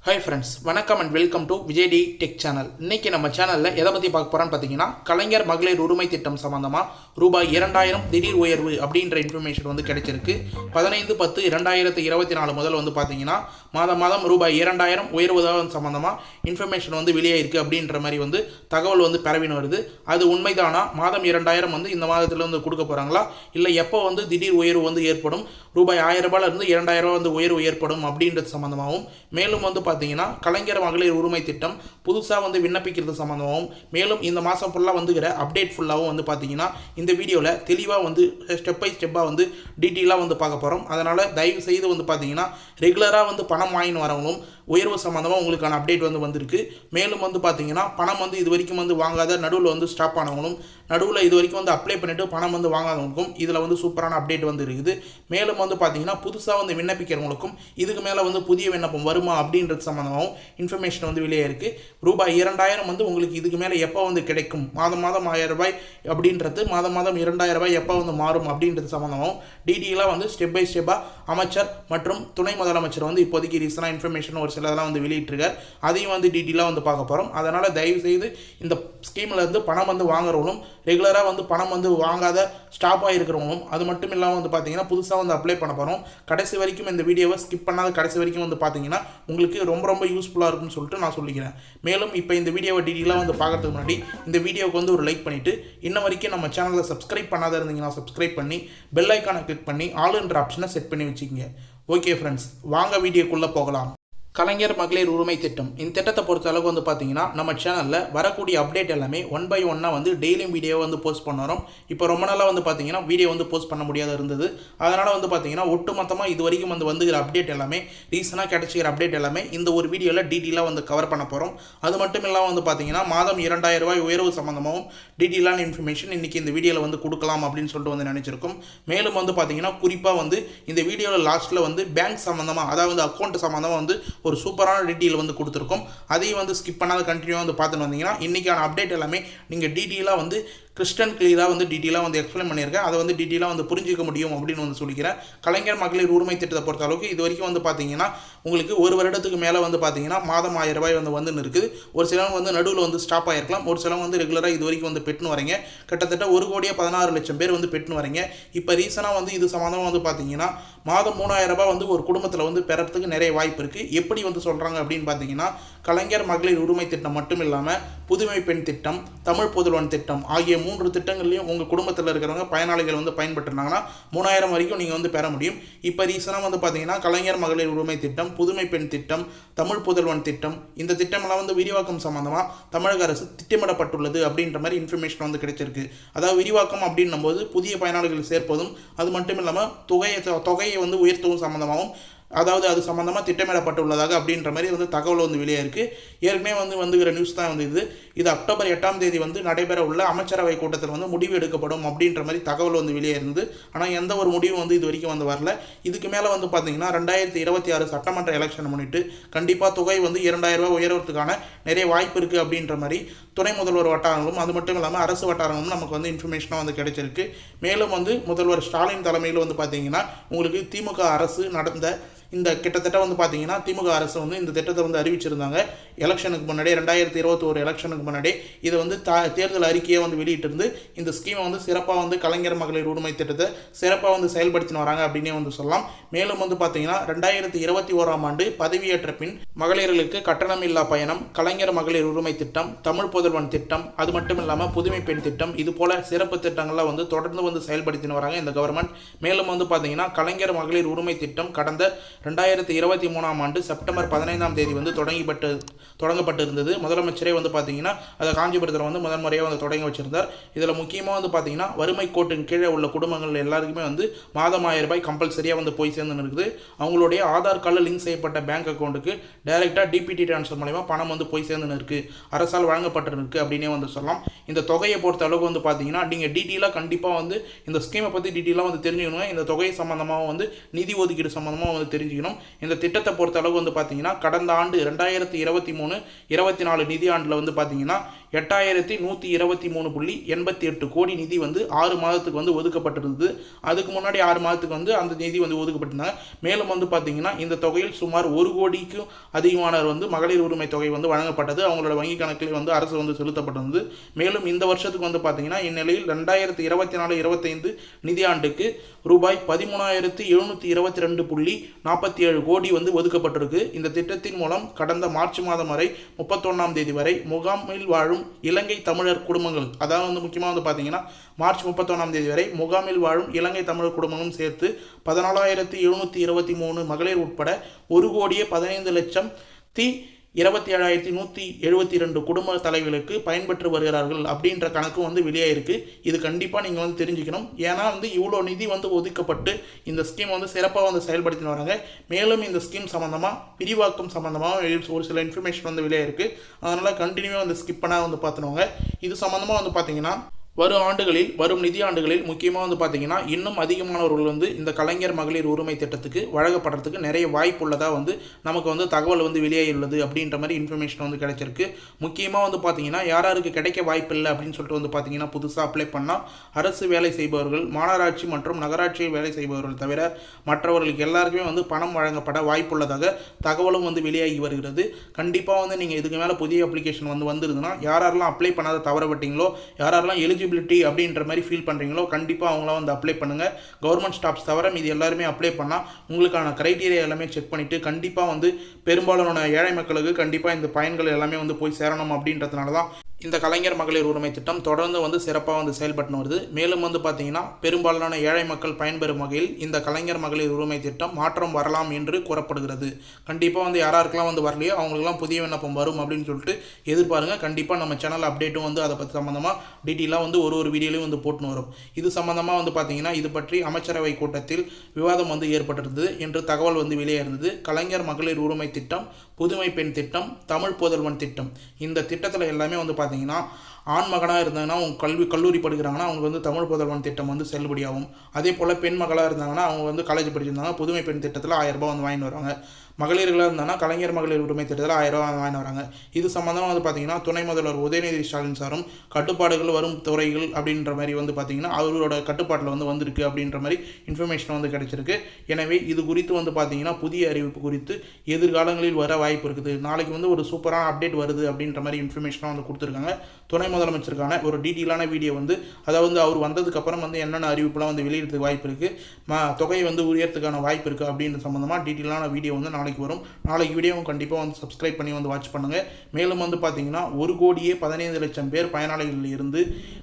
Hi friends, வணக்கம் and welcome to Vijay T tech channel. இன்றைக்கி நம்ம சேனலில் எதை பற்றி பார்க்க போகிறோன்னு பார்த்தீங்கன்னா, கலைஞர் மகளிர் உரிமை திட்டம் சம்மந்தமாக ரூபாய் 2000 திடீர் உயர்வு அப்படின்ற இன்ஃபர்மேஷன் வந்து கிடைச்சிருக்கு. 15/10/2024 முதல் வந்து பார்த்தீங்கன்னா மாதம் ரூபாய் 2000 உயர்வதாக சம்மந்தமாக இன்ஃபர்மேஷன் வந்து வெளியாயிருக்கு அப்படின்ற மாதிரி வந்து தகவல் வந்து பரவின்னு வருது. அது உண்மைதானா? மாதம் 2000 வந்து இந்த மாதத்தில் வந்து கொடுக்க போகிறாங்களா, இல்லை எப்போ வந்து திடீர் உயர்வு வந்து ஏற்படும், ரூபாய் 1000 ரூபாயிலிருந்து 2000 வந்து உயர்வு ஏற்படும் அப்படின்றது சம்மந்தமாகவும், மேலும் வந்து பார்த்தீங்கன்னா கலைஞர் மகளிர் உரிமை திட்டம் புதுசாக வந்து விண்ணப்பிக்கிறது சம்மந்தமாகவும், மேலும் இந்த மாதம் ஃபுல்லாக வந்துக்கிற அப்டேட் ஃபுல்லாகவும் வந்து பார்த்தீங்கன்னா இந்த வீடியோவில் தெளிவாக வந்து ஸ்டெப் பை ஸ்டெப்பாக வந்து டீட்டெயிலாக வந்து பார்க்க போகிறோம். அதனால் தயவு செய்து வந்து பார்த்தீங்கன்னா ரெகுலராக வந்து பணம் வாங்கின்னு வரவங்களும் உயர்வு சம்மந்தமாக உங்களுக்கான அப்டேட் வந்து வந்திருக்கு. மேலும் வந்து பார்த்தீங்கன்னா பணம் வந்து இது வரைக்கும் வந்து வாங்காத, நடுவில் வந்து ஸ்டாப் ஆனவங்களும், நடுவில் இது வரைக்கும் வந்து அப்ளை பண்ணிவிட்டு பணம் வந்து வாங்காதவங்களுக்கும் இதில் வந்து சூப்பரான அப்டேட் வந்து இருக்குது. மேலும் வந்து பார்த்தீங்கன்னா புதுசாக வந்து விண்ணப்பிக்கிறவங்களுக்கும் இதுக்கு மேலே வந்து புதிய விண்ணப்பம் வருமா அப்படின்றது சம்மந்தமாகவும் இன்ஃபர்மேஷன் வந்து வெளியே இருக்குது. ரூபாய் 2000 வந்து உங்களுக்கு இதுக்கு மேலே எப்போ வந்து கிடைக்கும், மாதம் 1000 ரூபாய் அப்படின்றது மாதம் 2000 ரூபாய் எப்போ வந்து மாறும் அப்படின்றது சம்மந்தமாகவும் டீட்டெயிலாக வந்து ஸ்டெப் பை ஸ்டெப்பாக அமைச்சர் மற்றும் துணை முதலமைச்சர் வந்து இப்போதைக்கு ரீசனாக இன்ஃபர்மேஷன் ஒரு சிலதெல்லாம் வந்து வெளியிட்டிருக்கார். அதையும் வந்து டீட்டெயிலாக வந்து பார்க்க போகிறோம். அதனால் தயவு செய்து இந்த ஸ்கீமில் இருந்து பணம் வந்து வாங்குறவங்களும், ரெகுலராக வந்து பணம் வந்து வாங்காத ஸ்டாப் ஆகிருக்கிறவங்களும், அது மட்டும் இல்லாமல் வந்து பார்த்தீங்கன்னா புதுசாக வந்து அப்ளை பண்ண போகிறோம். கடைசி வரைக்கும் இந்த வீடியோவை ஸ்கிப் பண்ணாத கடைசி வரைக்கும் வந்து பார்த்தீங்கன்னா உங்களுக்கு ரொம்ப யூஸ்ஃபுல்லாக இருக்கும்னு சொல்லிட்டு நான் சொல்லிக்கிறேன். மேலும் இப்போ இந்த வீடியோவை டீட்டெயிலாக வந்து பார்க்கறதுக்கு முன்னாடி இந்த வீடியோவுக்கு வந்து ஒரு லைக் பண்ணிவிட்டு, இன்ன வரைக்கும் நம்ம சேனலில் சப்ஸ்கிரைப் பண்ணாத இருந்தீங்கன்னா சப்ஸ்கிரைப் பண்ணி பெல் ஐக்கானை கிளிக் பண்ணி ஆல்ன்ற ஆப்ஷனை செட் பண்ணி வச்சுக்கோங்க. ஓகே ஃப்ரெண்ட்ஸ், வாங்க வீடியோக்குள்ளே போகலாம். கலைஞர் மகளிர் உரிமை திட்டம், இந்த திட்டத்தை பொறுத்த அளவுக்கு வந்து பார்த்தீங்கன்னா நம்ம சேனலில் வரக்கூடிய அப்டேட் எல்லாமே 1 by 1 வந்து டெய்லியும் வீடியோ வந்து போஸ்ட் பண்ணுறோம். இப்போ ரொம்ப நாளாக வந்து பார்த்தீங்கன்னா வீடியோ வந்து போஸ்ட் பண்ண முடியாத இருந்தது. அதனால் வந்து பார்த்தீங்கன்னா ஒட்டு மொத்தமாக இது வரைக்கும் வந்து வந்துக்கிற அப்டேட் எல்லாமே, ரீசனாக கிடைச்சிக்கிற அப்டேட் எல்லாமே இந்த ஒரு வீடியோவில் டீட்டெயிலாக வந்து கவர் பண்ண போகிறோம். அது மட்டும் இல்லாமல் வந்து பார்த்தீங்கன்னா மாதம் 2000 ரூபாய் உயர்வு சம்மந்தமாகவும் டீட்டெயிலான இன்ஃபர்மேஷன் இன்றைக்கி இந்த வீடியோவில் வந்து கொடுக்கலாம் அப்படின்னு சொல்லிட்டு வந்து நினச்சிருக்கோம். மேலும் வந்து பார்த்தீங்கன்னா குறிப்பாக வந்து இந்த வீடியோவில் லாஸ்ட்டில் வந்து பேங்க் சம்மந்தமாக, அதாவது அக்கௌண்ட் சம்மந்தமாக வந்து ஒரு சூப்பரான டீட்டெயில் வந்து கொடுத்துருக்கோம். அதையும் வந்து ஸ்கிப் பண்ணாத கண்டினியூவாக வந்து பார்த்துட்டு வந்தீங்கன்னா இன்றைக்கான அப்டேட் எல்லாமே நீங்கள் டீட்டெயிலாக வந்து கிறிஸ்டன் கிளியராக வந்து டீட்டெயிலாக வந்து எக்ஸ்பிளைன் பண்ணியிருக்கேன். அதை வந்து டீட்டெயிலாக வந்து புரிஞ்சிக்க முடியும் அப்படின்னு வந்து சொல்லிக்கிறேன். கலைஞர் மகளிர் உரிமை திட்டத்தை பொறுத்த அளவுக்கு இது வரைக்கும் வந்து பார்த்தீங்கன்னா உங்களுக்கு ஒரு வருடத்துக்கு மேலே வந்து பார்த்தீங்கன்னா மாதம் 1000 ரூபாய் வந்து இருக்குது. ஒரு சிலவங்க வந்து நடுவில் வந்து ஸ்டாப் ஆகிருக்கலாம், ஒரு சிலவங்க வந்து ரெகுலராக இது வரைக்கும் வந்து பெற்றுன்னு வரீங்க. கிட்டத்தட்ட 1,16,00,000 பேர் வந்து பெற்றுன்னு வரீங்க. இப்போ ரீசனாக வந்து இது சம்மந்தமாக வந்து பார்த்தீங்கன்னா மாதம் 3000 ரூபாய் வந்து ஒரு குடும்பத்தில் வந்து பெறத்துக்கு நிறைய வாய்ப்பு இருக்குது. எப்படி வந்து சொல்கிறாங்க அப்படின்னு பார்த்தீங்கன்னா, கலைஞர் மகளிர் உரிமை திட்டம் மட்டும் இல்லாமல் புதுமை பெண் திட்டம், தமிழ் புதல்வன் திட்டம் ஆகிய 3 திட்டங்கள்லையும் உங்கள் குடும்பத்தில் இருக்கிறவங்க பயனாளிகள் வந்து பயன்பட்டுருந்தாங்கன்னா 3000 வரைக்கும் நீங்கள் வந்து பெற முடியும். இப்போ ரீசனாக வந்து பார்த்தீங்கன்னா கலைஞர் மகளிர் உரிமை திட்டம், புதுமை பெண் திட்டம், தமிழ் புதல்வன் திட்டம், இந்த திட்டமெல்லாம் வந்து விரிவாக்கம் சம்மந்தமாக தமிழக அரசு திட்டமிடப்பட்டுள்ளது அப்படின்ற மாதிரி இன்ஃபர்மேஷன் வந்து கிடைச்சிருக்கு. அதாவது விரிவாக்கம் அப்படின்னும் போது புதிய பயனாளிகள் சேர்ப்பதும், அது மட்டும் இல்லாமல் தொகையை வந்து உயர்த்தவும் சம்மந்தமாகவும், அதாவது அது சம்மந்தமாக திட்டமிடப்பட்டுள்ளதாக அப்படின்ற மாதிரி வந்து தகவல் வந்து வெளியே இருக்குது. ஏற்கனவே வந்துகிற நியூஸ் தான் வந்து இது அக்டோபர் 8ஆம் தேதி வந்து நடைபெற உள்ள அமைச்சரவை கூட்டத்தில் வந்து முடிவு எடுக்கப்படும் அப்படின்ற மாதிரி தகவல் வந்து வெளியே இருந்தது. ஆனால் எந்த ஒரு முடிவும் வந்து இது வரைக்கும் வந்து வரல. இதுக்கு மேலே வந்து பார்த்தீங்கன்னா 2026 சட்டமன்ற எலெக்ஷன் முன்னிட்டு கண்டிப்பாக தொகை வந்து 2000 ரூபாய் உயர்வதற்கான நிறைய வாய்ப்பு இருக்குது அப்படின்ற மாதிரி துணை முதல்வர் வட்டாரங்களும், அது மட்டும் இல்லாமல் அரசு வட்டாரங்களும் நமக்கு வந்து இன்ஃபர்மேஷனாக வந்து கிடைச்சிருக்கு. மேலும் வந்து முதல்வர் ஸ்டாலின் தலைமையில் வந்து பார்த்தீங்கன்னா உங்களுக்கு திமுக அரசு நடந்த இந்த கிட்டத்தட்ட வந்து பார்த்தீங்கன்னா திமுக அரசு வந்து இந்த திட்டத்தை வந்து அறிவிச்சிருந்தாங்க. எலெக்ஷனுக்கு முன்னாடி 2021 எலெக்ஷனுக்கு முன்னாடி இதை வந்து தேர்தல் அறிக்கையை வந்து வெளியிட்டிருந்து இந்த ஸ்கீமை வந்து சிறப்பாக வந்து கலைஞர் மகளிர் உரிமை திட்டத்தை சிறப்பாக வந்து செயல்படுத்தின்னு வராங்க அப்படின்னே வந்து சொல்லலாம். மேலும் வந்து பார்த்தீங்கன்னா 2021ஆம் ஆண்டு பதவியேற்ற பின் மகளிர்களுக்கு கட்டணமில்லா பயணம், கலைஞர் மகளிர் உரிமை திட்டம், தமிழ் புதல்வன் திட்டம், அது மட்டும் இல்லாமல் புதுமை பெண் திட்டம், இது போல சிறப்பு திட்டங்கள்லாம் வந்து தொடர்ந்து வந்து செயல்படுத்தின்னு வராங்க இந்த கவர்மெண்ட். மேலும் வந்து பார்த்தீங்கன்னா கலைஞர் மகளிர் உரிமை திட்டம் கடந்த 2023ஆம் ஆண்டு செப்டம்பர் 15ஆம் தேதி வந்து தொடங்கப்பட்டு இருந்தது. முதலமைச்சரே வந்து பார்த்தீங்கன்னா அதை காஞ்சிபுரத்தில் வந்து முதன்முறையாக வந்து தொடங்கி வச்சிருந்தார். இதில் முக்கியமாக வந்து பார்த்தீங்கன்னா வறுமை கோட்டின் கீழே உள்ள குடும்பங்கள் எல்லாருக்குமே வந்து மாதம் 1000 ரூபாய் கம்பல்சரியாக வந்து போய் சேர்ந்து இருக்குது. அவங்களுடைய ஆதார் கார்டில் லிங்க் செய்யப்பட்ட பேங்க் அக்கௌண்ட்டுக்கு டைரெக்டாக டிபிடி ட்ரான்ஸ்ஃபர் மூலமா பணம் வந்து போய் சேர்ந்துன்னு இருக்குது, அரசால் வழங்கப்பட்டிருக்கு அப்படின்னே வந்து சொல்லலாம். இந்த தொகையை பொறுத்த அளவுக்கு வந்து பார்த்தீங்கன்னா நீங்கள் டீட்டெயிலாக கண்டிப்பாக வந்து இந்த ஸ்கீமை பற்றி டீட்டெயிலாக வந்து தெரிஞ்சுக்கணும். இந்த தொகை சம்மந்தமாக வந்து நிதி ஒதுக்கீடு சம்மந்தமாக வந்து தெரிஞ்சுக்கணும். இந்த திட்டத்தை பொறுத்த அளவு வந்து பார்த்தீங்கன்னா கடந்த ஆண்டு 2023-24 நிதி ஆண்டில் வந்து பார்த்தீங்கன்னா 8123.88 கோடி நிதி வந்து 6 மாதத்துக்கு வந்து ஒதுக்கப்பட்டிருந்தது. அதுக்கு முன்னாடி 6 மாதத்துக்கு வந்து அந்த நிதி வந்து ஒதுக்கப்பட்டிருந்தாங்க. மேலும் வந்து பார்த்தீங்கன்னா இந்த தொகையில் சுமார் 1 கோடிக்கும் அதிகமானவர் வந்து மகளிர் உரிமை தொகை வந்து வழங்கப்பட்டது. அவங்களோட வங்கி கணக்கில் வந்து அரசு வந்து செலுத்தப்பட்டிருந்தது. மேலும் இந்த வருஷத்துக்கு வந்து பார்த்தீங்கன்னா இந்நிலையில் 2024-25 நிதியாண்டுக்கு ரூபாய் 13,722.47 கோடி வந்து ஒதுக்கப்பட்டிருக்கு. இந்த திட்டத்தின் மூலம் கடந்த மார்ச் மாதம் வரை 31ஆம் தேதி வரை முகாமில் வாழும் இலங்கை தமிழர் குடும்பங்கள், அதாவது வந்து முக்கியமாக வந்து பார்த்தீங்கன்னா மார்ச் 31ஆம் தேதி வரை முகாமில் வாழும் இலங்கை தமிழர் குடும்பங்களும் சேர்த்து 14,723 மகளிர் உட்பட 1,15,27,172 குடும்ப தலைவர்களுக்கு பயன்பெற்று வருகிறார்கள் அப்படின்ற கணக்கு வந்து வெளியாயிருக்கு. இது கண்டிப்பாக நீங்கள் வந்து தெரிஞ்சுக்கணும். ஏன்னா வந்து இவ்வளோ நிதி வந்து ஒதுக்கப்பட்டு இந்த ஸ்கீம் வந்து சிறப்பாக வந்து செயல்படுத்தின்னு வராங்க. மேலும் இந்த ஸ்கீம் சம்மந்தமாக விரிவாக்கம் சம்மந்தமாக ஒரு சில இன்ஃபர்மேஷன் வந்து வெளியாயிருக்கு. அதனால் கண்டினியூவாக வந்து ஸ்கிப் பண்ணால் வந்து பார்த்துனவங்க. இது சம்மந்தமாக வந்து பார்த்தீங்கன்னா வரும் நிதி ஆண்டுகளில் முக்கியமாக வந்து பார்த்தீங்கன்னா இன்னும் அதிகமானவர்கள் வந்து இந்த கலைஞர் மகளிர் உரிமை திட்டத்துக்கு வழங்கப்படுறதுக்கு நிறைய வாய்ப்பு உள்ளதாக வந்து நமக்கு வந்து தகவல் வந்து வெளியாகியுள்ளது அப்படின்ற மாதிரி இன்ஃபர்மேஷன் வந்து கிடைச்சிருக்கு. முக்கியமாக வந்து பார்த்தீங்கன்னா யாராருக்கு கிடைக்க வாய்ப்பு இல்லை அப்படின்னு சொல்லிட்டு வந்து பார்த்தீங்கன்னா புதுசாக அப்ளை பண்ணால் அரசு வேலை செய்பவர்கள், மாநகராட்சி மற்றும் நகராட்சியில் வேலை செய்பவர்கள் தவிர மற்றவர்களுக்கு எல்லாருக்குமே வந்து பணம் வழங்கப்பட வாய்ப்புள்ளதாக தகவலும் வந்து வெளியாகி வருகிறது. கண்டிப்பாக வந்து நீங்கள் இதுக்கு மேலே புதிய அப்ளிகேஷன் வந்து வந்துருதுன்னா யாரெல்லாம் அப்ளை பண்ணாத தவறப்பட்டீங்களோ, யாரெல்லாம் எலிஜிபிலிட்டி அப்படின்ற மாதிரி ஃபீல் பண்ணுறீங்களோ கண்டிப்பாக அவங்களாம் வந்து அப்ளை பண்ணுங்கள். கவர்மெண்ட் ஸ்டாஃப்ஸ் தவிர இது எல்லாருமே அப்ளை பண்ணால் உங்களுக்கான க்ரைட்டீரியா எல்லாமே செக் பண்ணிவிட்டு கண்டிப்பாக வந்து பெரும்பாலான ஏழை மக்களுக்கு கண்டிப்பாக இந்த பயன்கள் எல்லாமே வந்து போய் சேரணும் அப்படின்றதுனால தான் இந்த கலைஞர் மகளிர் உரிமை திட்டம் தொடர்ந்து வந்து சிறப்பாக வந்து செயல்பட்டு வருது. மேலும் வந்து பார்த்தீங்கன்னா பெரும்பாலான ஏழை மக்கள் பயன்பெறும் வகையில் இந்த கலைஞர் மகளிர் உரிமை திட்டம் மாற்றம் வரலாம் என்று கூறப்படுகிறது. கண்டிப்பாக வந்து யாராருக்கெல்லாம் வந்து வரலையோ அவங்களுக்குலாம் புதிய விண்ணப்பம் வரும் அப்படின்னு சொல்லிட்டு எதிர்பாருங்க. கண்டிப்பாக நம்ம சேனல் அப்டேட்டும் வந்து அதை பற்றி சம்மந்தமாக டீட்டெயிலாக வந்து ஒரு வீடியோலையும் வந்து போட்டுன்னு வரும். இது சம்மந்தமாக வந்து பார்த்தீங்கன்னா இது பற்றி அமைச்சரவை கூட்டத்தில் விவாதம் வந்து ஏற்பட்டிருந்தது என்று தகவல் வந்து வெளியே இருந்தது. கலைஞர் மகளிர் உரிமை திட்டம், புதுமை பெண் திட்டம், தமிழ் புதல்வன் திட்டம், இந்த திட்டத்தில் எல்லாமே வந்து பார்த்தீங்கன்னா ஆண் மகனாக இருந்தாங்கன்னா அவங்க கல்லூரி படிக்கிறாங்கன்னா அவங்க வந்து தமிழ் புதல்வன் திட்டம் வந்து செல்லுபடியாகும். அதே போல் பெண் மகளாக இருந்தாங்கன்னா அவங்க வந்து காலேஜ் படிச்சிருந்தாங்க புதுமை பெண் திட்டத்தில் 1000 ரூபாய் வந்து வாங்கிட்டு வருவாங்க. மகளிர்களாக இருந்தாங்கன்னா கலைஞர் மகளிர் உரிமை திட்டத்தில் 1000 ரூபாய் வாங்கிட்டு வராங்க. இது சம்மந்தமாக வந்து பார்த்தீங்கன்னா துணை முதல்வர் உதயநிதி ஸ்டாலின் சாரும் கட்டுப்பாடுகள் வரும் துறைகள் அப்படின்ற மாதிரி வந்து பார்த்தீங்கன்னா அவரோட கட்டுப்பாட்டில் வந்து வந்திருக்கு அப்படின்ற மாதிரி இன்ஃபர்மேஷன் வந்து கிடைச்சிருக்கு. எனவே இது குறித்து வந்து பார்த்தீங்கன்னா புதிய அறிவிப்பு குறித்து எதிர்காலங்களில் வர வாய்ப்பு இருக்குது. நாளைக்கு வந்து ஒரு சூப்பரான அப்டேட் வருது அப்படின்ற மாதிரி இன்ஃபர்மேஷனாக வந்து கொடுத்துருக்காங்க. துணை முதலமைச்சருக்கான ஒரு டீட்டெயிலான வீடியோ வந்து அதாவது அவர் வந்ததுக்கப்புறம் வந்து என்னென்ன அறிவிப்புலாம் வந்து வெளியிடறதுக்கு வாய்ப்பு இருக்குது, தொகையை வந்து உயர்த்துக்கான வாய்ப்பு இருக்குது அப்படின்ற சம்மந்தமாக டீட்டெயிலான வீடியோ வந்து நாளைக்கு வரும். நாளைக்கு வீடியோவும் கண்டிப்பாக வந்து சப்ஸ்கிரைப் பண்ணி வந்து வாட்ச் பண்ணுங்கள். மேலும் வந்து பார்த்தீங்கன்னா 1,15,00,000 பேர் பயனாளிகள் இருந்து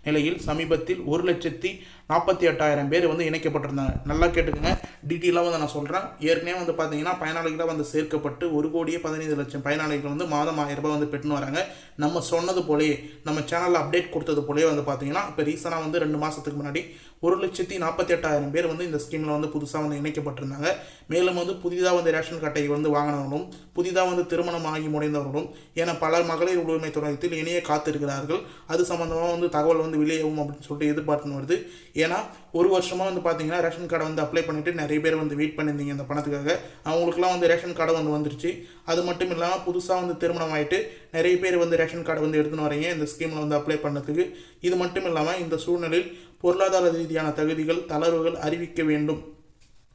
நிலையில் சமீபத்தில் 1,48,000 பேர் வந்து இணைக்கப்பட்டிருந்தாங்க. நல்லா கேட்டுக்கோங்க, டீட்டெயிலாக வந்து நான் சொல்கிறேன். ஏற்கனவே வந்து பார்த்தீங்கன்னா பயனாளிகளாக வந்து சேர்க்கப்பட்டு 1,15,00,000 பயனாளிகள் வந்து மாதம் 1000 ரூபாய் வந்து பெற்றுன்னு வராங்க. நம்ம சொன்னது போலே நம்ம சேனலில் அப்டேட் கொடுத்தது போலே வந்து பார்த்தீங்கன்னா இப்போ ரீசனாக வந்து 2 மாதத்துக்கு முன்னாடி 1,48,000 பேர் வந்து இந்த ஸ்கீமில் வந்து புதுசாக வந்து இணைக்கப்பட்டிருந்தாங்க. மேலும் வந்து புதிதாக வந்து ரேஷன் கார்டை வந்து வாங்கினவர்களும், புதிதாக வந்து திருமணம் ஆகி முடிந்தவர்களும் என பல மகளிர் உரிமை துறையத்தில் இணைய காத்திருக்கிறார்கள். அது சம்மந்தமாக வந்து தகவல் வந்து வெளியாகும் அப்படின்னு சொல்லிட்டு எதிர்பார்த்துன்னு வருது. ஏன்னா ஒரு வருஷமாக வந்து பார்த்தீங்கன்னா ரேஷன் கார்டை வந்து அப்ளை பண்ணிவிட்டு நிறைய பேர் வந்து வெயிட் பண்ணியிருந்தீங்க இந்த பணத்துக்காக. அவங்களுக்குலாம் வந்து ரேஷன் கார்டு வந்து வந்துருச்சு. அது மட்டும் இல்லாமல் புதுசாக வந்து திருமணம் ஆகிட்டு நிறைய பேர் வந்து ரேஷன் கார்டு வந்து எடுத்துன்னு வரீங்க இந்த ஸ்கீமில் வந்து அப்ளை பண்ணதுக்கு. இது மட்டும் இல்லாமல் இந்த சூழ்நிலையில் பொருளாதார ரீதியான தகுதிகள், தளர்வுகள் அறிவிக்க வேண்டும்,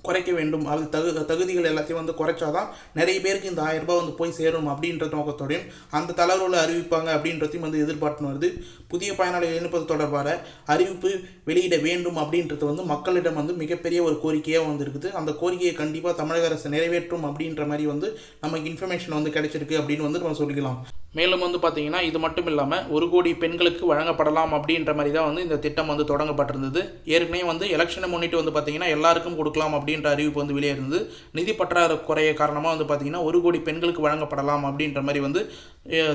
குறைக்க வேண்டும். அது தகுதிகள் எல்லாத்தையும் வந்து குறைச்சாதான் நிறைய பேருக்கு இந்த 1000 ரூபாய் வந்து போய் சேரும் அப்படின்ற நோக்கத்தோடையும் அந்த தளர்வுகளை அறிவிப்பாங்க அப்படின்றதையும் வந்து எதிர்பார்த்துன்னு வருது. புதிய பயனாளிகள் இணைப்பது தொடர்பான அறிவிப்பு வெளியிட வேண்டும் அப்படின்றது வந்து மக்களிடம் வந்து மிகப்பெரிய ஒரு கோரிக்கையாக வந்து இருக்குது. அந்த கோரிக்கையை கண்டிப்பாக தமிழக அரசு நிறைவேற்றும் அப்படின்ற மாதிரி வந்து நமக்கு இன்ஃபர்மேஷன் வந்து கிடைச்சிருக்கு அப்படின்னு வந்து நம்ம சொல்லிக்கலாம். மேலும் வந்து பார்த்தீங்கன்னா இது மட்டும் இல்லாமல் 1 கோடி பெண்களுக்கு வழங்கப்படலாம் அப்படின்ற மாதிரி தான் வந்து இந்த திட்டம் வந்து தொடங்கப்பட்டிருந்தது. ஏற்கனவே வந்து எலெக்ஷனை முன்னிட்டு வந்து பார்த்தீங்கன்னா எல்லாருக்கும் கொடுக்கலாம் அப்படின்ற அறிவிப்பு வந்து வெளியே இருந்தது. நிதி பற்றாக்குறைய காரணமாக வந்து பார்த்தீங்கன்னா 1 கோடி பெண்களுக்கு வழங்கப்படலாம் அப்படின்ற மாதிரி வந்து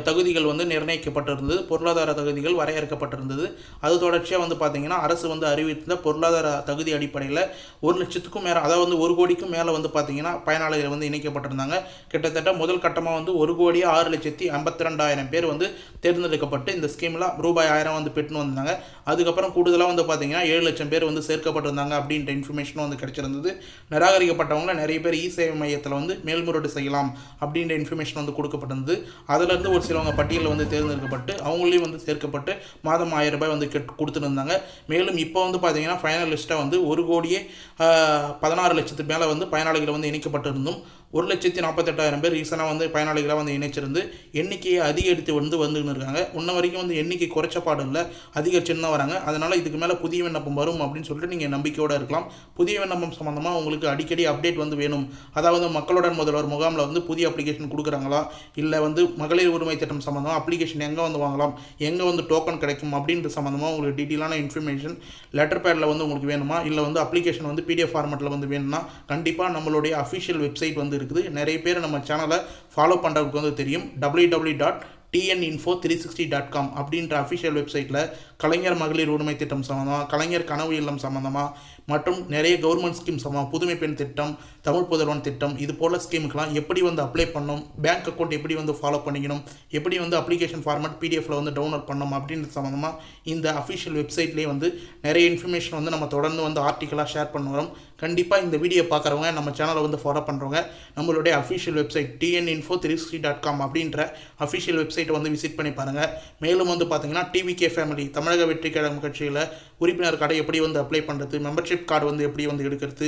தகுதிகள் வந்து நிர்ணயிக்கப்பட்டிருந்தது. பொருளாதார தகுதிகள் வரையறுக்கப்பட்டிருந்தது. அது தொடர்ச்சியாக வந்து பார்த்தீங்கன்னா அரசு வந்து அறிவித்த பொருளாதார தகுதி அடிப்படையில் 1,00,000க்கும் மேலே, அதாவது வந்து 1 கோடிக்கும் மேலே வந்து பார்த்தீங்கன்னா பயனாளிகள் வந்து இணைக்கப்பட்டிருந்தாங்க. கிட்டத்தட்ட முதல் கட்டமாக வந்து 1,6,52,000 12,000 பேர் வந்து தேர்ந்தெடுக்கப்பட்டு இந்த ஸ்கீமில் ரூபாய் 1000 வந்து பெற்றுன்னு வந்தாங்க. அதுக்கப்புறம் கூடுதலாக வந்து பார்த்தீங்கன்னா 7 லட்சம் பேர் வந்து சேர்க்கப்பட்டிருந்தாங்க அப்படின்ற இன்ஃபர்மேஷனும் வந்து கிடைச்சிருந்தது. நிராகரிக்கப்பட்டவங்கள நிறைய பேர் சேவை மையத்தில் வந்து மேல்முறையீடு செய்யலாம் அப்படின்ற இன்ஃபர்மேஷன் வந்து கொடுக்கப்பட்டிருந்தது. அதிலிருந்து ஒரு சிலவங்க பட்டியலில் வந்து தேர்ந்தெடுக்கப்பட்டு அவங்களையும் வந்து சேர்க்கப்பட்டு மாதம் 1000 ரூபாய் வந்து கொடுத்துருந்தாங்க. மேலும் இப்போ வந்து பார்த்தீங்கன்னா ஃபைனல் லிஸ்ட்டாக வந்து 1,16 லட்சத்துக்கு மேலே வந்து பயனாளிகள் வந்து இணைக்கப்பட்டிருந்தும் 1,48,000 பேர் ரீசனாக வந்து பயனாளிகளாக வந்து இணைச்சிருந்து எண்ணிக்கையை அதிகரித்து வந்துன்னு இருக்காங்க. இன்ன வரைக்கும் வந்து எண்ணிக்கை குறைச்சப்பாடு இல்லை, அதிகரிச்சுன்னு தான் வராங்க. அதனால் இதுக்கு மேலே புதிய விண்ணப்பம் வரும் அப்படின்னு சொல்லிட்டு நீங்கள் நம்பிக்கையோடு இருக்கலாம். புதிய விண்ணப்பம் சம்மந்தமாக உங்களுக்கு அடிக்கடி அப்டேட் வந்து வேணும், அதாவது மக்களுடன் முதல்வர் முகாமில் வந்து புதிய அப்ளிகேஷன் கொடுக்குறாங்களா, இல்லை வந்து மகளிர் உரிமை திட்டம் சம்மந்தமாக அப்ளிகேஷன் எங்கே வந்து வாங்கலாம், எங்கே வந்து டோக்கன் கிடைக்கும் அப்படின்ற சம்மந்தமாக உங்களுக்கு டீட்டெயிலான இன்ஃபர்மேஷன் லெட்டர் பேடில் வந்து உங்களுக்கு வேணுமா, இல்லை வந்து அப்ளிகேஷன் வந்து PDF ஃபார்மெட்டில் வந்து வேணும்னா கண்டிப்பாக நம்மளுடைய அஃபிஷியல் வெப்சைட் வந்து இருக்குது. நிறைய பேர் நம்ம சேனலை ஃபாலோ பண்ணுறதுக்கு வந்து தெரியும். www.tninfo360.com அப்படின்ற அஃபிஷியல் வெப்சைட்டில் கலைஞர் மகளிர் உரிமை திட்டம் சம்மந்தமாக, கலைஞர் கனவு இல்லம் சம்மந்தமாக மற்றும் நிறைய கவர்மெண்ட் ஸ்கீம் சம்மந்தமாக, புதுமை பெண் திட்டம், தமிழ் புதல்வன் திட்டம், இது போல் ஸ்கீமுக்கெலாம் எப்படி வந்து அப்ளை பண்ணணும், பேங்க் அக்கௌண்ட் எப்படி வந்து ஃபாலோ பண்ணிக்கணும், எப்படி வந்து அப்ளிகேஷன் ஃபார்மேட் PDFல வந்து டவுன்லோட் பண்ணணும் அப்படின்ற சம்மந்தமாக இந்த அஃபிஷியல் வெப்சைட்லேயே வந்து நிறைய இன்ஃபர்மேஷன் வந்து நம்ம தொடர்ந்து வந்து ஆர்டிக்கலாக ஷேர் பண்ண வரோம். கண்டிப்பாக இந்த வீடியோ பார்க்குறவங்க நம்ம சேனலை வந்து ஃபாலோ பண்ணுறவங்க நம்மளுடைய அஃபிஷியல் வெப்சைட் tninfo360.com அப்படின்ற அஃபிஷியல் வெப்சைட்டை வந்து விசிட் பண்ணி பாருங்கள். மேலும் வந்து பார்த்தீங்கன்னா TVK ஃபேமிலி தமிழக வெற்றி கழகம் கட்சியில் உறுப்பினர் கார்டை எப்படி வந்து அப்ளை பண்ணுறது, மெம்பர்ஷிப் கார்டு வந்து எப்படி வந்து எடுக்கிறது,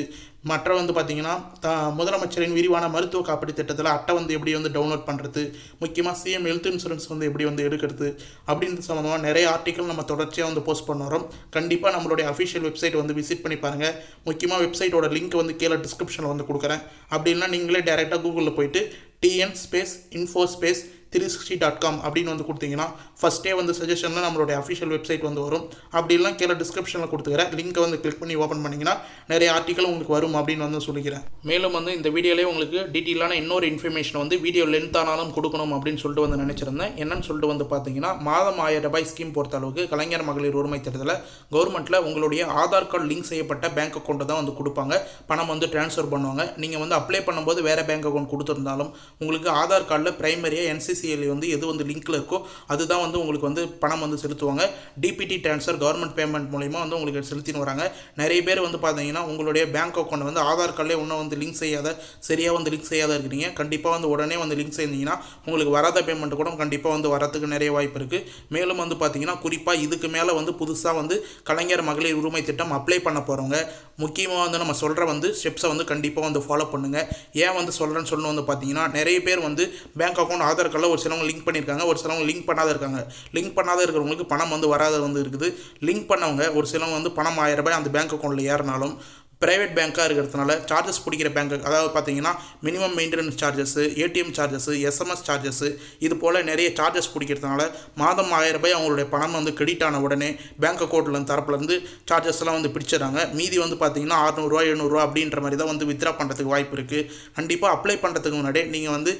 மற்ற வந்து பார்த்திங்கன்னா முதலமைச்சரின் விரிவான மருத்துவ காப்பீடு திட்டத்தில் அட்டை வந்து எப்படி வந்து டவுன்லோட் பண்ணுறது, முக்கியமாக CM ஹெல்த் இன்சூரன்ஸ் வந்து எப்படி வந்து எடுக்கிறது அப்படின்ற சம்மந்தமாக நிறைய ஆர்டிக்கல் நம்ம தொடர்ச்சியாக வந்து போஸ்ட் பண்ண வரோம். கண்டிப்பாக நம்மளுடைய அஃபிஷியல் வெப்சைட் வந்து விசிட் பண்ணி பாருங்கள். முக்கியமாக வெப்சைட்டோட லிங்க் வந்து கீழே டிஸ்கிரிப்ஷனில் வந்து கொடுக்குறேன். அப்படி இல்லைனா நீங்களே டேரெக்டாக கூகுளில் போயிட்டு TN_info360.com அப்படின்னு வந்து கொடுத்தீங்கன்னா ஃபஸ்ட்டே வந்து சஜஷனில் நம்மளுடைய அஃபிஷியல் வெப்சைட் வந்து வரும். அப்படி இல்லைனா கீழே டிஸ்கிரிப்ஷனில் கொடுத்துக்கிறேன் லிங்க்கை வந்து கிளிக் பண்ணி ஓப்பன் பண்ணிங்கன்னா நிறைய ஆர்டிக்கல் உங்களுக்கு வரும் அப்படின்னு வந்து சொல்லிக்கிறேன். மேலும் வந்து இந்த வீடியோலேயே உங்களுக்கு டீட்டெயிலான இன்னொரு இன்ஃபர்மேஷன் வந்து வீடியோ லென்த் ஆனாலும் கொடுக்கணும் அப்படின்னு சொல்லிட்டு வந்து நினச்சிருந்தேன். என்னன்னு சொல்லிட்டு வந்து பார்த்தீங்கன்னா மாதம் 1000 ரூபாய் ஸ்கீம் பொறுத்த அளவுக்கு கலைஞர் மகளிர் உரிமை திட்டத்தில் கவர்மெண்ட்டில் உங்களுடைய ஆதார் கார்டு லிங்க் செய்யப்பட்ட பேங்க் அக்கௌண்ட்டை தான் வந்து கொடுப்பாங்க, பணம் வந்து ட்ரான்ஸ்ஃபர் பண்ணுவாங்க. நீங்கள் வந்து அப்ளை பண்ணும்போது வேறு பேங்க் அக்கௌண்ட் கொடுத்துருந்தாலும் உங்களுக்கு ஆதார் கார்டில் பிரைமரியாக NCCL வந்து எது வந்து லிங்க்கில் இருக்கோ அதுதான் வந்து உங்களுக்கு வந்து பணம் வந்து செலுத்துவாங்க. DPT ட்ரான்ஸ்ஃபர் கவர்மெண்ட் பேமெண்ட் மூலிமா வந்து உங்களுக்கு செலுத்தின்னு வராங்க. நிறைய பேர் வந்து பார்த்தீங்கன்னா உங்களுடைய பேங்க் அக்கௌண்ட் வந்து ஆதார் கார்டிலே இன்னும் வந்து லிங்க் செய்யாத, சரியாக வந்து லிங்க் செய்யாத இருக்கிறீங்க. கண்டிப்பாக வந்து உடனே வந்து லிங்க் செய்தீங்கன்னா உங்களுக்கு வராத பேமெண்ட் கூட கண்டிப்பாக வந்து வரத்துக்கு நிறைய வாய்ப்பு இருக்குது. மேலும் வந்து பார்த்தீங்கன்னா குறிப்பாக இதுக்கு மேலே வந்து புதுசாக வந்து கலைஞர் மகளிர் உரிமை திட்டம் அப்ளை பண்ண போகிறவங்க முக்கியமாக வந்து நம்ம சொல்கிற வந்து ஸ்டெப்ஸை வந்து கண்டிப்பாக வந்து ஃபாலோ பண்ணுங்கள். ஏன் வந்து சொல்கிறேன்னு சொல்லணும் வந்து பார்த்தீங்கன்னா நிறைய பேர் வந்து பேங்க் அக்கௌண்ட் ஆதார் கார்டில் ஒரு சிலவங்க லிங்க் பண்ணியிருக்காங்க, ஒரு சிலவங்க லிங்க் பண்ணாத இருக்காங்க. லிங்க் பண்ணாத இருக்கிறவங்களுக்கு பணம் வந்து வராத வந்து இருக்குது. லிங்க் பண்ணவங்க ஒரு சிலவங்க வந்து பணம் 1000 ரூபாய் அந்த பேங்க் அக்கௌண்ட்டில் ஏறினாலும் ப்ரைவேட் பேங்காக இருக்கிறதுனால சார்ஜஸ் பிடிக்கிற பேங்க், அதாவது பார்த்தீங்கன்னா minimum maintenance charges, ATM charges, SMS charges, இது போல் நிறைய சார்ஜஸ் பிடிக்கிறதுனால மாதம் 1000 ரூபாய் அவங்களுடைய பணம் வந்து கிரெடிட் ஆன உடனே பேங்க் அக்கௌண்ட்டில் தரப்புலேருந்து சார்ஜஸ்லாம் வந்து பிடிச்சிடறாங்க. மீதி வந்து பார்த்தீங்கன்னா 600 ரூபா 700 ரூபா அப்படின்ற மாதிரி தான் வந்து வித்ரா பண்ணுறதுக்கு வாய்ப்பு இருக்குது. கண்டிப்பாக அப்ளை பண்ணுறதுக்கு முன்னாடி நீங்கள் வந்து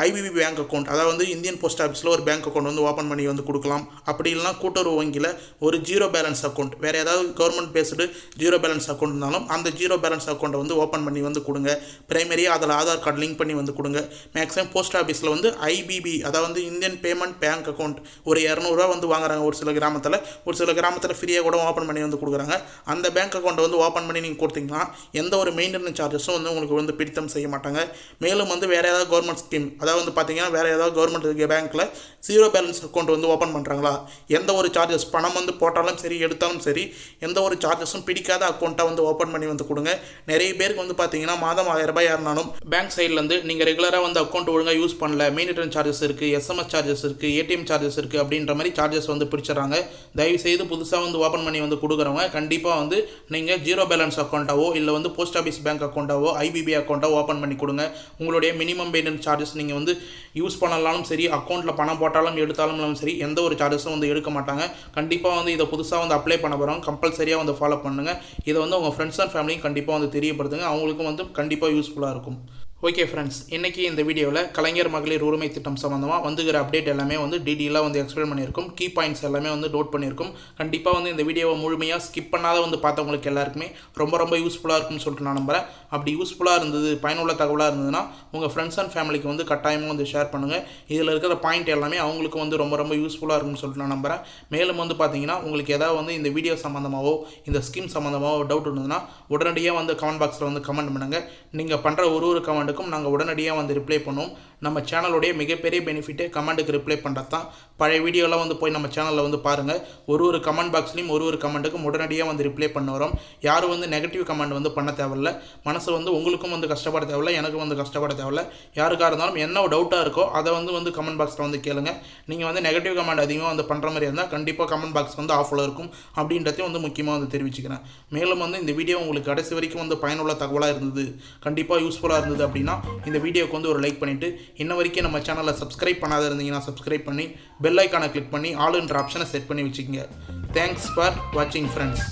IBB பேங்க் அக்கௌண்ட், அதாவது வந்து இந்தியன் போஸ்ட் ஆஃபீஸில் ஒரு பேங்க் அக்கௌண்ட் வந்து ஓப்பன் பண்ணி வந்து கொடுக்கலாம். அப்படி இல்லைனா கூட்டுறவு வங்கியில் ஒரு ஜீரோ பேலன்ஸ் அக்கௌண்ட், வேறு ஏதாவது government based zero balance account இருந்தாலும் அந்த ஜீரோ பேலன்ஸ் அக்கௌண்ட்டை வந்து ஓப்பன் பண்ணி வந்து கொடுங்க. பிரைமரியாக அதில் ஆதார் கார்டு லிங்க் பண்ணி வந்து கொடுங்க. மேக்ஸிமம் போஸ்ட் ஆஃபீஸில் வந்து IBB, அதாவது வந்து இந்தியன் பேமெண்ட் பேங்க் அக்கௌண்ட் ஒரு 200 ரூபா வந்து வாங்குறாங்க ஒரு சில கிராமத்தில், ஒரு சில கிராமத்தில் ஃப்ரீயாக கூட ஓப்பன் பண்ணி வந்து கொடுக்குறாங்க. அந்த பேங்க் அக்கௌண்ட்டை வந்து ஓப்பன் பண்ணி நீங்கள் கொடுத்தீங்கன்னா எந்த ஒரு மெயின்டெனன்ஸ் சார்ஜஸும் வந்து உங்களுக்கு வந்து பிடித்தம் செய்ய மாட்டாங்க. மேலும் வந்து வேறு ஏதாவது கவர்மெண்ட் ஸ்கீம், அதாவது வந்து பார்த்தீங்கன்னா வேறு ஏதாவது கவர்மெண்ட் பேங்க்கில் ஜீரோ பேலன்ஸ் அக்கௌண்ட் வந்து ஓப்பன் பண்ணுறாங்களா, எந்த ஒரு சார்ஜஸ் பணம் வந்து போட்டாலும் சரி எடுத்தாலும் சரி எந்த ஒரு சார்ஜஸும் பிடிக்காத அக்கௌண்ட்டை வந்து ஓப்பன் பண்ணி வந்து கொடுங்க. நிறைய பேருக்கு வந்து பார்த்தீங்கன்னா மாதம் 1000 ரூபாய் ஏறினாலும் பேங்க் சைட்லேருந்து நீங்கள் ரெகுலராக வந்து அக்கௌண்ட் ஒழுங்காக யூஸ் பண்ணல, மெயின்டெனன்ஸ் சார்ஜஸ் இருக்குது, SMS சார்ஜஸ் இருக்குது, ATM சார்ஜஸ் இருக்குது அப்படின்ற மாதிரி சார்ஜஸ் வந்து பிடிச்சிடறாங்க. தயவுசெய்து புதுசாக வந்து ஓப்பன் பண்ணி வந்து கொடுக்குறவங்க கண்டிப்பாக வந்து நீங்கள் ஜீரோ பேலன்ஸ் அக்கௌண்ட்டாவோ இல்லை வந்து போஸ்ட் ஆஃபீஸ் பேங்க் அக்கௌண்ட்டாவோ IBB அக்கௌண்ட்டாவோ ஓப்பன் பண்ணி கொடுங்க. உங்களுடைய மினிமம் மெயின்டெனன்ஸ் சார்ஜஸ் நீங்கள் வந்து யூஸ் பண்ணலாலும் சரி, அக்கௌண்ட்டில் பணம் போட்டாலும் எடுத்தாலும் சரி எந்த ஒரு சார்ஜஸும் வந்து எடுக்க மாட்டாங்க. கண்டிப்பாக வந்து இதை புதுசாக வந்து அப்ளை பண்ண போகிறோம், கம்பல்சரியாக வந்து ஃபாலோ பண்ணுங்கள். இதை வந்து உங்கள் ஃப்ரெண்ட்ஸ் அண்ட் ஃபேமிலியும் கண்டிப்பாக வந்து தெரியப்படுத்துங்க, அவங்களுக்கும் வந்து கண்டிப்பாக யூஸ்ஃபுல்லாக இருக்கும். ஓகே ஃப்ரெண்ட்ஸ், இன்றைக்கி இந்த வீடியோவில் கலைஞர் மகளிர் உரிமை திட்டம் சம்மந்தமாக வந்துகிற அப்டேட் எல்லாமே வந்து டீட்டெயிலாக வந்து எக்ஸ்பிளைன் பண்ணியிருக்கும். கீ பாயிண்ட்ஸ் எல்லாமே வந்து நோட் பண்ணியிருக்கும். கண்டிப்பாக வந்து இந்த வீடியோவை முழுமையாக ஸ்கிப் பண்ணாத வந்து பார்த்தவங்களுக்கு எல்லாருக்குமே ரொம்ப யூஸ்ஃபுல்லாக இருக்கும்னு சொல்லிட்டு நான் நம்புகிறேன். அப்படி யூஸ்ஃபுல்லாக இருந்தது, பயனுள்ள தகவலாக இருந்ததுன்னா உங்கள் ஃப்ரெண்ட்ஸ் அண்ட் ஃபேமிலிக்கு வந்து கட்டாயமாக வந்து ஷேர் பண்ணுங்கள். இதில் இருக்கிற பாயிண்ட் எல்லாமே அவங்களுக்கு வந்து ரொம்ப யூஸ்ஃபுல்லாக இருக்கும்னு சொல்லிட்டு நான் நம்புகிறேன். மேலும் வந்து பார்த்தீங்கன்னா உங்களுக்கு ஏதாவது வந்து இந்த வீடியோ சம்மந்தமாகவோ இந்த ஸ்கீம் சம்மந்தமாகவோ டவுட் இருந்ததுன்னா உடனடியாக வந்து கமெண்ட் பாக்ஸில் வந்து கமெண்ட் பண்ணுங்கள். நீங்கள் பண்ணுற ஒரு கமெண்ட்டுக்கும் நாங்கள் உடனடியாக வந்து ரிப்ளை பண்ணுவோம். நம்ம சேனலுடைய மிகப்பெரிய பெனிஃபிட்டே கமெண்ட்டுக்கு ரிப்ளை பண்ணுறது தான். பழைய வீடியோலாம் வந்து போய் நம்ம சேனலில் வந்து பாருங்கள். ஒரு கமெண்ட் பாக்ஸ்லையும் ஒரு கமெண்ட்டுக்கும் உடனடியாக வந்து ரிப்ளை பண்ண வரோம். யாரும் வந்து நெகட்டிவ் கமெண்ட் வந்து பண்ண தேவையில்ல. மனசு வந்து உங்களுக்கும் வந்து கஷ்டப்பட தேவையில்ல, எனக்கும் வந்து கஷ்டப்பட தேவையில்ல. யாருக்காக இருந்தாலும் என்ன டவுட்டாக இருக்கோ அதை வந்து கமெண்ட் பாக்ஸில் வந்து கேளுங்க. நீங்கள் வந்து நெகட்டிவ் கமெண்ட் அதிகமாக வந்து பண்ணுற மாதிரி இருந்தால் கண்டிப்பாக கமெண்ட் பாக்ஸ் வந்து ஆஃபில் இருக்கும் அப்படின்றதையும் வந்து முக்கியமாக வந்து தெரிவிச்சுக்கிறேன். மேலும் வந்து இந்த வீடியோ உங்களுக்கு கடைசி வரைக்கும் வந்து பயனுள்ள தகவலாக இருந்தது, கண்டிப்பாக யூஸ்ஃபுல்லாக இருந்தது அப்படின்னா இந்த வீடியோக்கு வந்து ஒரு லைக் பண்ணிவிட்டு இன்ன வரைக்கும் நம்ம சேனலை சப்ஸ்கிரைப் பண்ணாத இருந்தீங்கன்னா சப்ஸ்கிரைப் பண்ணி பெல் ஐக்கானை கிளிக் பண்ணி ஆல் என்ற ஆப்ஷனை செட் பண்ணி வச்சுக்கோங்க. தேங்க்ஸ் ஃபார் வாட்சிங் ஃப்ரெண்ட்ஸ்.